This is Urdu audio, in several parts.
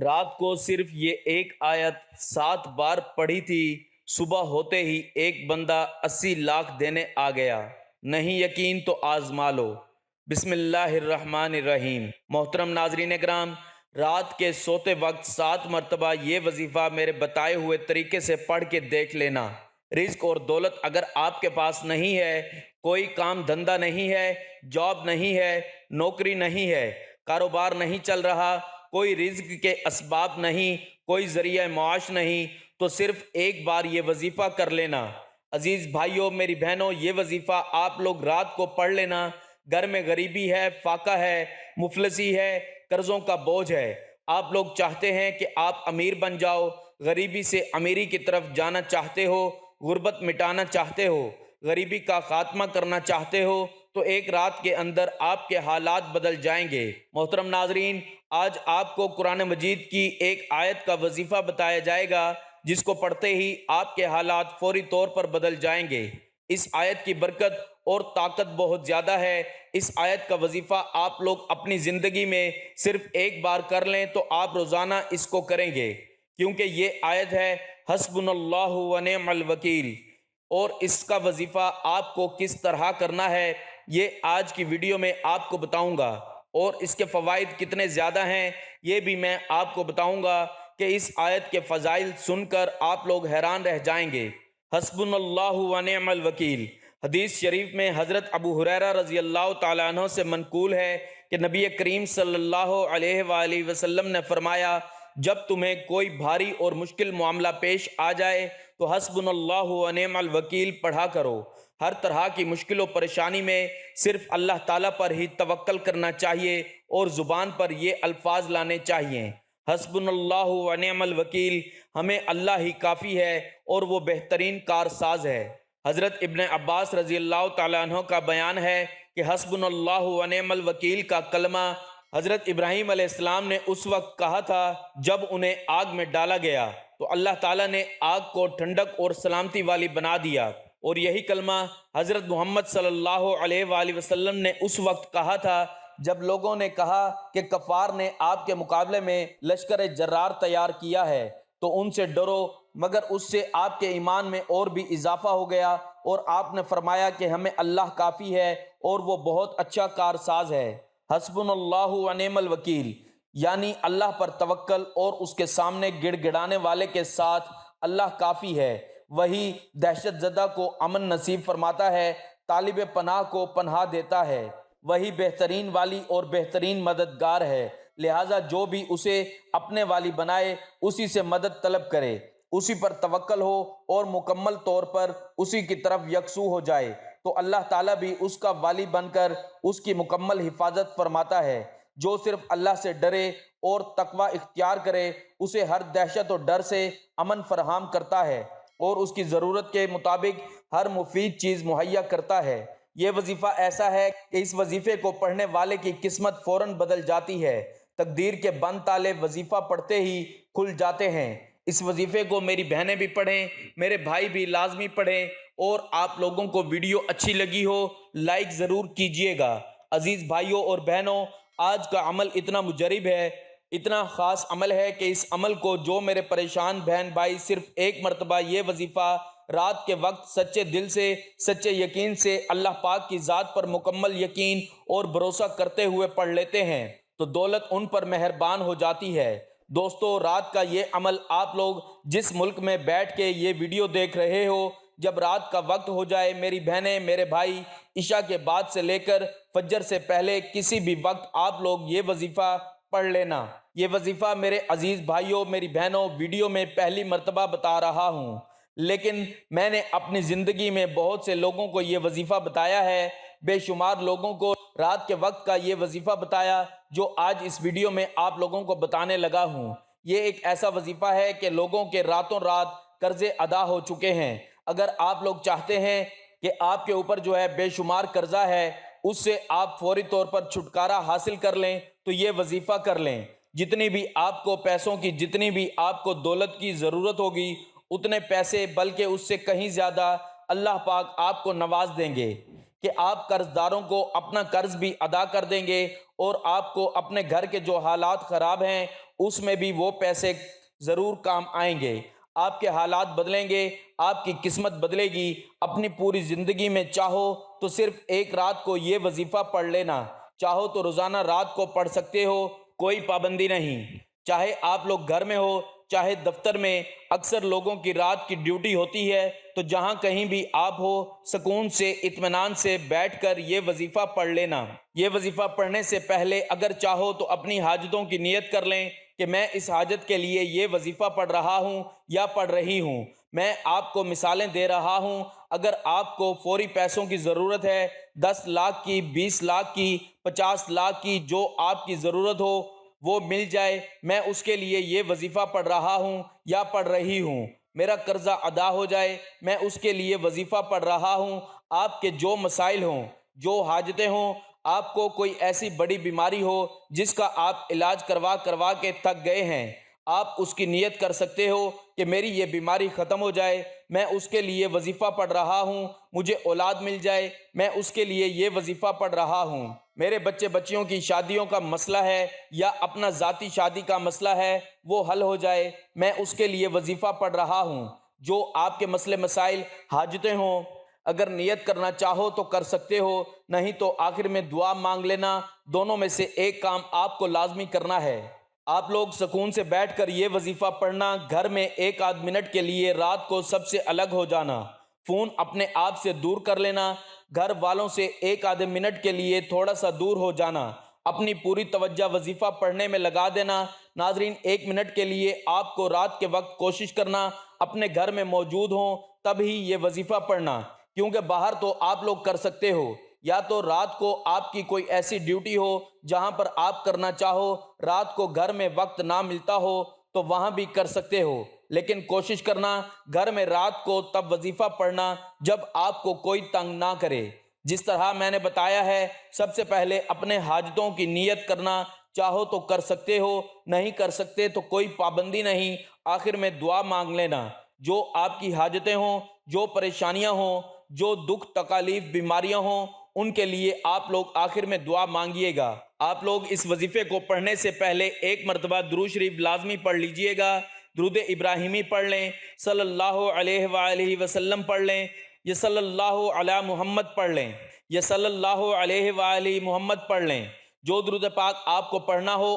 رات کو صرف یہ ایک آیت 7 بار پڑھی تھی، صبح ہوتے ہی ایک بندہ 80 لاکھ دینے آ گیا۔ نہیں یقین تو آزما لو۔ بسم اللہ الرحمن الرحیم۔ محترم ناظرین کرام، رات کے سوتے وقت 7 مرتبہ یہ وظیفہ میرے بتائے ہوئے طریقے سے پڑھ کے دیکھ لینا۔ رزق اور دولت اگر آپ کے پاس نہیں ہے، کوئی کام دھندہ نہیں ہے، جاب نہیں ہے، نوکری نہیں ہے، کاروبار نہیں چل رہا، کوئی رزق کے اسباب نہیں، کوئی ذریعہ معاش نہیں، تو صرف ایک بار یہ وظیفہ کر لینا۔ عزیز بھائیوں، میری بہنوں، یہ وظیفہ آپ لوگ رات کو پڑھ لینا۔ گھر میں غریبی ہے، فاقہ ہے، مفلسی ہے، قرضوں کا بوجھ ہے، آپ لوگ چاہتے ہیں کہ آپ امیر بن جاؤ، غریبی سے امیری کی طرف جانا چاہتے ہو، غربت مٹانا چاہتے ہو، غریبی کا خاتمہ کرنا چاہتے ہو، تو ایک رات کے اندر آپ کے حالات بدل جائیں گے۔ محترم ناظرین، آج آپ کو قرآن مجید کی ایک آیت کا وظیفہ بتایا جائے گا، جس کو پڑھتے ہی آپ کے حالات فوری طور پر بدل جائیں گے۔ اس آیت کی برکت اور طاقت بہت زیادہ ہے۔ اس آیت کا وظیفہ آپ لوگ اپنی زندگی میں صرف ایک بار کر لیں تو آپ روزانہ اس کو کریں گے، کیونکہ یہ آیت ہے حسبنا اللہ و نعم الوکیل۔ اور اس کا وظیفہ آپ کو کس طرح کرنا ہے، یہ آج کی ویڈیو میں آپ کو بتاؤں گا، اور اس کے فوائد کتنے زیادہ ہیں یہ بھی میں آپ کو بتاؤں گا کہ اس آیت کے فضائل سن کر آپ لوگ حیران رہ جائیں گے۔ حسبنا اللہ و نعم الوکیل۔ حدیث شریف میں حضرت ابو ہریرہ رضی اللہ تعالیٰ عنہ سے منقول ہے کہ نبی کریم صلی اللہ علیہ وآلہ وسلم نے فرمایا، جب تمہیں کوئی بھاری اور مشکل معاملہ پیش آ جائے تو حسبنا اللہ و نعم الوکیل پڑھا کرو۔ ہر طرح کی مشکل و پریشانی میں صرف اللہ تعالیٰ پر ہی توکل کرنا چاہیے اور زبان پر یہ الفاظ لانے چاہیے، حسبنا اللہ و نعم الوکیل، ہمیں اللہ ہی کافی ہے اور وہ بہترین کارساز ہے۔ حضرت ابن عباس رضی اللہ تعالیٰ عنہ کا بیان ہے کہ حسبنا اللہ و نعم الوکیل کا کلمہ حضرت ابراہیم علیہ السلام نے اس وقت کہا تھا جب انہیں آگ میں ڈالا گیا تو اللہ تعالیٰ نے آگ کو ٹھنڈک اور سلامتی والی بنا دیا، اور یہی کلمہ حضرت محمد صلی اللہ علیہ وآلہ وسلم نے اس وقت کہا تھا جب لوگوں نے کہا کہ کفار نے آپ کے مقابلے میں لشکر جرار تیار کیا ہے تو ان سے ڈرو، مگر اس سے آپ کے ایمان میں اور بھی اضافہ ہو گیا، اور آپ نے فرمایا کہ ہمیں اللہ کافی ہے اور وہ بہت اچھا کارساز ہے۔ حسبنا اللہ و نعم الوکیل یعنی اللہ پر توکل اور اس کے سامنے گڑ گڑانے والے کے ساتھ اللہ کافی ہے۔ وہی دہشت زدہ کو امن نصیب فرماتا ہے، طالب پناہ کو پناہ دیتا ہے، وہی بہترین والی اور بہترین مددگار ہے، لہٰذا جو بھی اسے اپنے والی بنائے اسی سے مدد طلب کرے، اسی پر توکل ہو اور مکمل طور پر اسی کی طرف یکسو ہو جائے تو اللہ تعالیٰ بھی اس کا والی بن کر اس کی مکمل حفاظت فرماتا ہے۔ جو صرف اللہ سے ڈرے اور تقوی اختیار کرے اسے ہر دہشت و ڈر سے امن فراہم کرتا ہے اور اس کی ضرورت کے مطابق ہر مفید چیز مہیا کرتا ہے۔ یہ وظیفہ ایسا ہے کہ اس وظیفے کو پڑھنے والے کی قسمت فوراً بدل جاتی ہے، تقدیر کے بند تالے وظیفہ پڑھتے ہی کھل جاتے ہیں۔ اس وظیفے کو میری بہنیں بھی پڑھیں، میرے بھائی بھی لازمی پڑھیں، اور آپ لوگوں کو ویڈیو اچھی لگی ہو لائک ضرور کیجئے گا۔ عزیز بھائیوں اور بہنوں، آج کا عمل اتنا مجرب ہے، اتنا خاص عمل ہے کہ اس عمل کو جو میرے پریشان بہن بھائی صرف ایک مرتبہ یہ وظیفہ رات کے وقت سچے دل سے، سچے یقین سے، اللہ پاک کی ذات پر مکمل یقین اور بھروسہ کرتے ہوئے پڑھ لیتے ہیں تو دولت ان پر مہربان ہو جاتی ہے۔ دوستو، رات کا یہ عمل آپ لوگ جس ملک میں بیٹھ کے یہ ویڈیو دیکھ رہے ہو، جب رات کا وقت ہو جائے، میری بہنیں، میرے بھائی، عشاء کے بعد سے لے کر فجر سے پہلے کسی بھی وقت آپ لوگ یہ وظیفہ پڑھ لینا۔ یہ وظیفہ میرے عزیز بھائیوں، میری بہنوں، ویڈیو میں پہلی مرتبہ بتا رہا ہوں، لیکن میں نے اپنی زندگی میں بہت سے لوگوں کو یہ وظیفہ بتایا ہے، بے شمار لوگوں کو رات کے وقت کا یہ وظیفہ بتایا جو آج اس ویڈیو میں آپ لوگوں کو بتانے لگا ہوں۔ یہ ایک ایسا وظیفہ ہے کہ لوگوں کے راتوں رات قرضے ادا ہو چکے ہیں۔ اگر آپ لوگ چاہتے ہیں کہ آپ کے اوپر جو ہے بے شمار قرضہ ہے اس سے آپ فوری طور پر چھٹکارا حاصل کر لیں تو یہ وظیفہ کر لیں۔ جتنی بھی آپ کو پیسوں کی، جتنی بھی آپ کو دولت کی ضرورت ہوگی، اتنے پیسے بلکہ اس سے کہیں زیادہ اللہ پاک آپ کو نواز دیں گے کہ آپ قرض داروں کو اپنا قرض بھی ادا کر دیں گے، اور آپ کو اپنے گھر کے جو حالات خراب ہیں اس میں بھی وہ پیسے ضرور کام آئیں گے۔ آپ کے حالات بدلیں گے، آپ کی قسمت بدلے گی۔ اپنی پوری زندگی میں چاہو تو صرف ایک رات کو یہ وظیفہ پڑھ لینا، چاہو تو روزانہ رات کو پڑھ سکتے ہو، کوئی پابندی نہیں۔ چاہے آپ لوگ گھر میں ہو چاہے دفتر میں، اکثر لوگوں کی رات کی ڈیوٹی ہوتی ہے، تو جہاں کہیں بھی آپ ہو سکون سے اطمینان سے بیٹھ کر یہ وظیفہ پڑھ لینا۔ یہ وظیفہ پڑھنے سے پہلے اگر چاہو تو اپنی حاجتوں کی نیت کر لیں کہ میں اس حاجت کے لیے یہ وظیفہ پڑھ رہا ہوں یا پڑھ رہی ہوں۔ میں آپ کو مثالیں دے رہا ہوں۔ اگر آپ کو فوری پیسوں کی ضرورت ہے، 10 لاکھ کی، 20 لاکھ کی، 50 لاکھ کی، جو آپ کی ضرورت ہو وہ مل جائے، میں اس کے لیے یہ وظیفہ پڑھ رہا ہوں یا پڑھ رہی ہوں۔ میرا قرضہ ادا ہو جائے، میں اس کے لیے وظیفہ پڑھ رہا ہوں۔ آپ کے جو مسائل ہوں، جو حاجتیں ہوں، آپ کو کوئی ایسی بڑی بیماری ہو جس کا آپ علاج کروا کے تھک گئے ہیں، آپ اس کی نیت کر سکتے ہو کہ میری یہ بیماری ختم ہو جائے، میں اس کے لیے وظیفہ پڑھ رہا ہوں۔ مجھے اولاد مل جائے، میں اس کے لیے یہ وظیفہ پڑھ رہا ہوں۔ میرے بچے بچیوں کی شادیوں کا مسئلہ ہے یا اپنا ذاتی شادی کا مسئلہ ہے، وہ حل ہو جائے، میں اس کے لیے وظیفہ پڑھ رہا ہوں۔ جو آپ کے مسئلے مسائل حاجتیں ہوں، اگر نیت کرنا چاہو تو کر سکتے ہو، نہیں تو آخر میں دعا مانگ لینا۔ دونوں میں سے ایک کام آپ کو لازمی کرنا ہے۔ آپ لوگ سکون سے بیٹھ کر یہ وظیفہ پڑھنا، گھر میں ایک آدھ منٹ کے لیے رات کو سب سے الگ ہو جانا، فون اپنے آپ سے دور کر لینا، گھر والوں سے ایک آدھے منٹ کے لیے تھوڑا سا دور ہو جانا، اپنی پوری توجہ وظیفہ پڑھنے میں لگا دینا۔ ناظرین، 1 منٹ کے لیے آپ کو رات کے وقت کوشش کرنا اپنے گھر میں موجود ہوں تب ہی یہ وظیفہ پڑھنا، کیونکہ باہر تو آپ لوگ کر سکتے ہو، یا تو رات کو آپ کی کوئی ایسی ڈیوٹی ہو جہاں پر آپ کرنا چاہو، رات کو گھر میں وقت نہ ملتا ہو تو وہاں بھی کر سکتے ہو، لیکن کوشش کرنا گھر میں رات کو تب وظیفہ پڑھنا جب آپ کو کوئی تنگ نہ کرے۔ جس طرح میں نے بتایا ہے، سب سے پہلے اپنے حاجتوں کی نیت کرنا، چاہو تو کر سکتے ہو، نہیں کر سکتے تو کوئی پابندی نہیں، آخر میں دعا مانگ لینا۔ جو آپ کی حاجتیں ہوں، جو پریشانیاں ہوں، جو دکھ تکالیف بیماریاں ہوں، ان کے لیے آپ لوگ آخر میں دعا مانگیے گا۔ آپ لوگ اس وظیفے کو پڑھنے سے پہلے ایک مرتبہ درود شریف لازمی پڑھ لیجئے گا، درود ابراہیمی پڑھ لیں، صلی اللہ علیہ وآلہ وسلم پڑھ لیں، یا صلی اللہ علی محمد پڑھ لیں، یا صلی اللہ علیہ وآلہ محمد پڑھ لیں۔ جو درود پاک آپ کو پڑھنا ہو،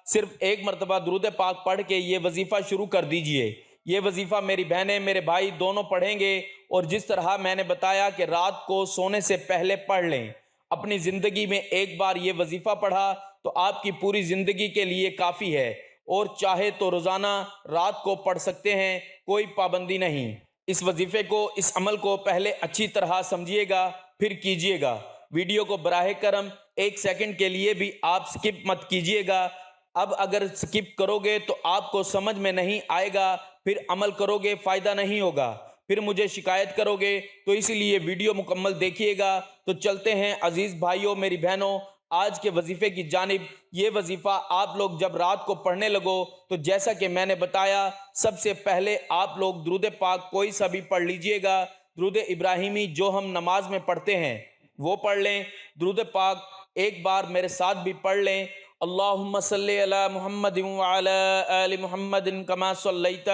صرف ایک مرتبہ درود پاک پڑھ کے یہ وظیفہ شروع کر دیجئے۔ یہ وظیفہ میری بہنیں میرے بھائی دونوں پڑھیں گے، اور جس طرح میں نے بتایا کہ رات کو سونے سے پہلے پڑھ لیں۔ اپنی زندگی میں ایک بار یہ وظیفہ پڑھا تو آپ کی پوری زندگی کے لیے کافی ہے، اور چاہے تو روزانہ رات کو پڑھ سکتے ہیں، کوئی پابندی نہیں۔ اس وظیفے کو، اس عمل کو پہلے اچھی طرح سمجھیے گا، پھر کیجیے گا۔ ویڈیو کو براہ کرم 1 سیکنڈ کے لیے بھی آپ سکپ مت کیجیے گا۔ اب اگر سکپ کرو گے تو آپ کو سمجھ میں نہیں آئے گا، پھر عمل کرو گے فائدہ نہیں ہوگا، پھر مجھے شکایت کرو گے، تو اس لیے ویڈیو مکمل دیکھیے گا۔ تو چلتے ہیں عزیز بھائیوں، میری بہنوں، آج کے وظیفے کی جانب۔ یہ وظیفہ آپ لوگ جب رات کو پڑھنے لگو تو جیسا کہ میں نے بتایا، سب سے پہلے آپ لوگ درود پاک کوئی سا بھی پڑھ لیجئے گا۔ درود ابراہیمی جو ہم نماز میں پڑھتے ہیں وہ پڑھ لیں۔ درود پاک ایک بار میرے ساتھ بھی پڑھ لیں۔ اللہم صلی علی محمد وعلی آل محمد کما صلیت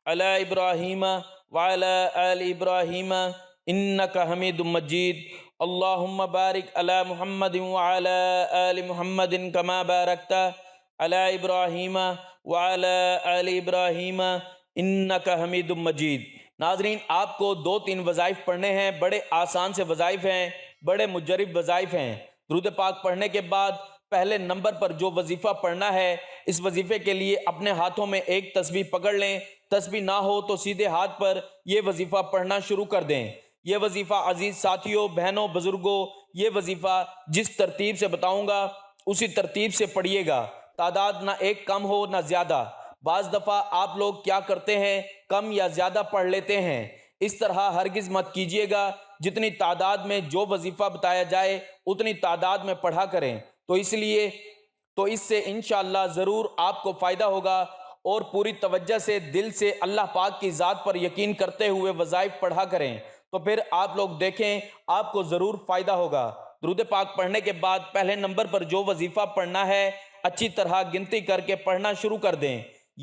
علی ابراہیم وعلی آل ابراہیم انک حمید مجید۔ اللہم بارک علی محمد وعلی آل محمد کما بارکت علی ابراہیم وعلی آل ابراہیم انک حمید مجید۔ ناظرین، آپ کو 2-3 وظائف پڑھنے ہیں، بڑے آسان سے وظائف ہیں، بڑے مجرب وظائف ہیں۔ درود پاک پڑھنے کے بعد پہلے نمبر پر جو وظیفہ پڑھنا ہے، اس وظیفے کے لیے اپنے ہاتھوں میں ایک تسبیح پکڑ لیں، تسبیح نہ ہو تو سیدھے ہاتھ پر یہ وظیفہ پڑھنا شروع کر دیں۔ یہ وظیفہ عزیز ساتھیوں، بہنوں، بزرگوں، یہ وظیفہ جس ترتیب سے بتاؤں گا اسی ترتیب سے پڑھیے گا، تعداد نہ ایک کم ہو نہ زیادہ۔ بعض دفعہ آپ لوگ کیا کرتے ہیں، کم یا زیادہ پڑھ لیتے ہیں، اس طرح ہرگز مت کیجیے گا۔ جتنی تعداد میں جو وظیفہ بتایا جائے اتنی تعداد میں پڑھا کریں، تو اس سے انشاءاللہ ضرور آپ کو فائدہ ہوگا، اور پوری توجہ سے دل سے اللہ پاک کی ذات پر یقین کرتے ہوئے وظائف پڑھا کریں، تو پھر آپ لوگ دیکھیں آپ کو ضرور فائدہ ہوگا۔ درود پاک پڑھنے کے بعد پہلے نمبر پر جو وظیفہ پڑھنا ہے، اچھی طرح گنتی کر کے پڑھنا شروع کر دیں۔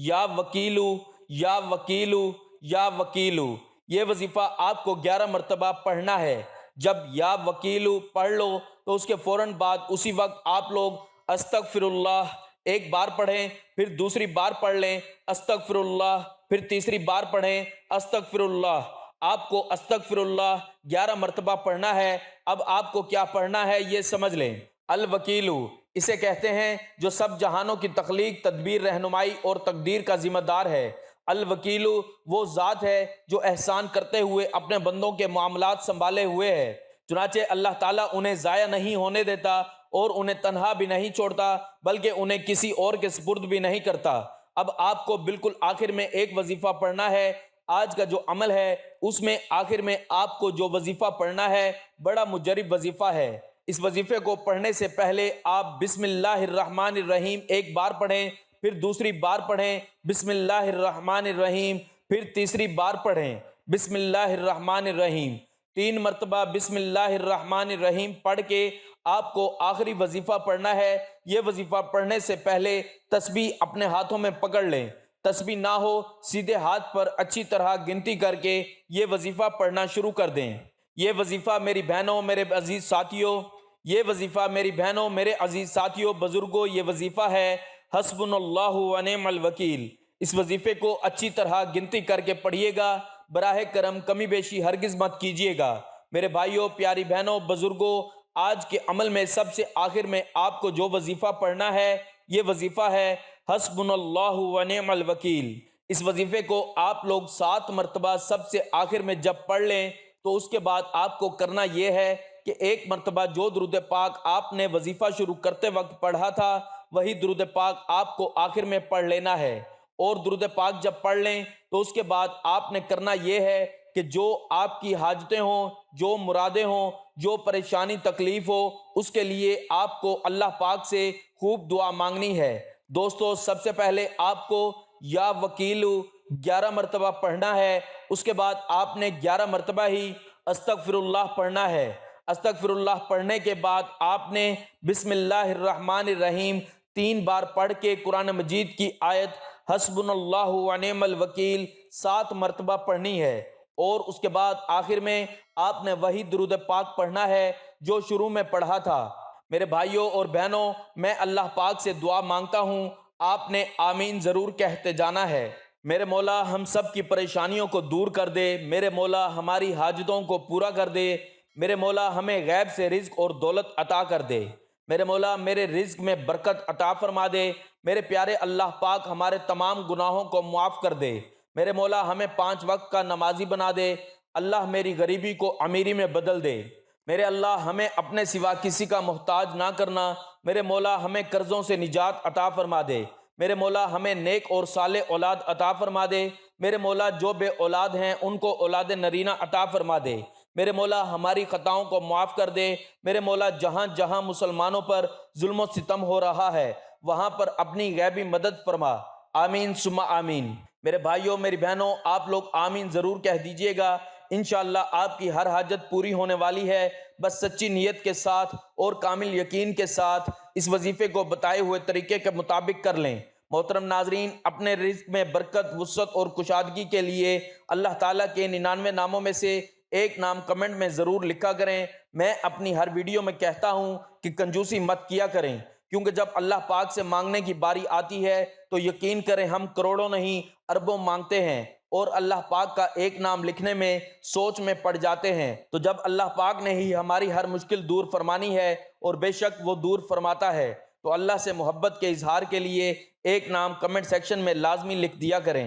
یا وکیلو، یا وکیلو، یا وکیلو، یہ وظیفہ آپ کو 11 مرتبہ پڑھنا ہے۔ جب یا وکیلو پڑھ لو تو اس کے فوراً بعد اسی وقت آپ لوگ استغفر اللہ ایک بار پڑھیں، پھر دوسری بار پڑھ لیں استغفر اللہ، پھر تیسری بار پڑھیں استغفر اللہ۔ آپ کو استغفر اللہ 11 مرتبہ پڑھنا ہے۔ اب آپ کو کیا پڑھنا ہے یہ سمجھ لیں۔ الوکیلو اسے کہتے ہیں جو سب جہانوں کی تخلیق، تدبیر، رہنمائی اور تقدیر کا ذمہ دار ہے۔ الوکیلو وہ ذات ہے جو احسان کرتے ہوئے اپنے بندوں کے معاملات سنبھالے ہوئے ہے، چنانچہ اللہ تعالیٰ انہیں ضائع نہیں ہونے دیتا اور انہیں تنہا بھی نہیں چھوڑتا، بلکہ انہیں کسی اور کے سپرد بھی نہیں کرتا۔ اب آپ کو بالکل آخر میں ایک وظیفہ پڑھنا ہے۔ آج کا جو عمل ہے اس میں آخر میں آپ کو جو وظیفہ پڑھنا ہے بڑا مجرب وظیفہ ہے۔ اس وظیفے کو پڑھنے سے پہلے آپ بسم اللہ الرحمن الرحیم ایک بار پڑھیں، پھر دوسری بار پڑھیں بسم اللہ الرحمن الرحیم، پھر تیسری بار پڑھیں بسم اللہ الرحمن الرحیم۔ 3 مرتبہ بسم اللہ الرحمن الرحیم پڑھ کے آپ کو آخری وظیفہ پڑھنا ہے۔ یہ وظیفہ پڑھنے سے پہلے تسبیح اپنے ہاتھوں میں پکڑ لیں۔ تسبیح نہ ہو سیدھے ہاتھ پر اچھی طرح گنتی کر کے یہ وظیفہ پڑھنا شروع کر دیں۔ یہ وظیفہ میری بہنوں، میرے عزیز ساتھیوں، یہ وظیفہ میری بہنوں، میرے عزیز ساتھیوں، بزرگوں، یہ وظیفہ ہے حسبنا اللہ و نعم الوکیل۔ اس وظیفے کو اچھی طرح گنتی کر کے پڑھیے گا، براہ کرم کمی بیشی ہرگز مت کیجیے گا۔ میرے بھائیوں، پیاری بہنوں، بزرگوں، آج کے عمل میں سب سے آخر میں آپ کو جو وظیفہ پڑھنا ہے یہ وظیفہ ہے حسبنا اللہ و نعم الوکیل۔ اس وظیفے کو آپ لوگ 7 مرتبہ سب سے آخر میں جب پڑھ لیں تو اس کے بعد آپ کو کرنا یہ ہے کہ ایک مرتبہ جو درود پاک آپ نے وظیفہ شروع کرتے وقت پڑھا تھا وہی درود پاک آپ کو آخر میں پڑھ لینا ہے، اور درود پاک جب پڑھ لیں تو اس کے بعد آپ نے کرنا یہ ہے کہ جو آپ کی حاجتیں ہوں، جو مرادیں ہوں، جو پریشانی تکلیف ہو، اس کے لیے آپ کو اللہ پاک سے خوب دعا مانگنی ہے۔ دوستو، سب سے پہلے آپ کو یا وکیلو 11 مرتبہ پڑھنا ہے، اس کے بعد آپ نے 11 مرتبہ ہی استغفر اللہ پڑھنا ہے۔ استغفر اللہ پڑھنے کے بعد آپ نے بسم اللہ الرحمن الرحیم 3 بار پڑھ کے قرآن مجید کی آیت حسبنا اللہ و نعم الوکیل 7 مرتبہ پڑھنی ہے، اور اس کے بعد آخر میں آپ نے وہی درود پاک پڑھنا ہے جو شروع میں پڑھا تھا۔ میرے بھائیوں اور بہنوں، میں اللہ پاک سے دعا مانگتا ہوں، آپ نے آمین ضرور کہتے جانا ہے۔ میرے مولا ہم سب کی پریشانیوں کو دور کر دے، میرے مولا ہماری حاجتوں کو پورا کر دے، میرے مولا ہمیں غیب سے رزق اور دولت عطا کر دے، میرے مولا میرے رزق میں برکت عطا فرما دے، میرے پیارے اللہ پاک ہمارے تمام گناہوں کو معاف کر دے، میرے مولا ہمیں 5 وقت کا نمازی بنا دے، اللہ میری غریبی کو امیری میں بدل دے، میرے اللہ ہمیں اپنے سوا کسی کا محتاج نہ کرنا، میرے مولا ہمیں قرضوں سے نجات عطا فرما دے، میرے مولا ہمیں نیک اور صالح اولاد عطا فرما دے، میرے مولا جو بے اولاد ہیں ان کو اولاد نرینہ عطا فرما دے، میرے مولا ہماری خطاؤں کو معاف کر دے، میرے مولا جہاں جہاں مسلمانوں پر ظلم و ستم ہو رہا ہے وہاں پر اپنی غیبی مدد فرما، آمین ثم آمین۔ میرے بھائیوں، میری بہنوں، آپ لوگ آمین ضرور کہہ دیجئے گا، انشاءاللہ آپ کی ہر حاجت پوری ہونے والی ہے، بس سچی نیت کے ساتھ اور کامل یقین کے ساتھ اس وظیفے کو بتائے ہوئے طریقے کے مطابق کر لیں۔ محترم ناظرین، اپنے رزق میں برکت، وسعت اور کشادگی کے لیے اللہ تعالیٰ کے 99 ناموں میں سے ایک نام کمنٹ میں ضرور لکھا کریں۔ میں اپنی ہر ویڈیو میں کہتا ہوں کہ کنجوسی مت کیا کریں، کیونکہ جب اللہ پاک سے مانگنے کی باری آتی ہے تو یقین کریں ہم کروڑوں نہیں اربوں مانگتے ہیں، اور اللہ پاک کا ایک نام لکھنے میں سوچ میں پڑ جاتے ہیں، تو جب اللہ پاک نے ہی ہماری ہر مشکل دور فرمانی ہے، اور بے شک وہ دور فرماتا ہے، تو اللہ سے محبت کے اظہار کے لیے ایک نام کمنٹ سیکشن میں لازمی لکھ دیا کریں۔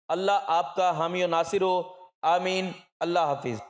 اللہ آپ کا حامی و ناصر ہو، آمین۔ اللہ حافظ۔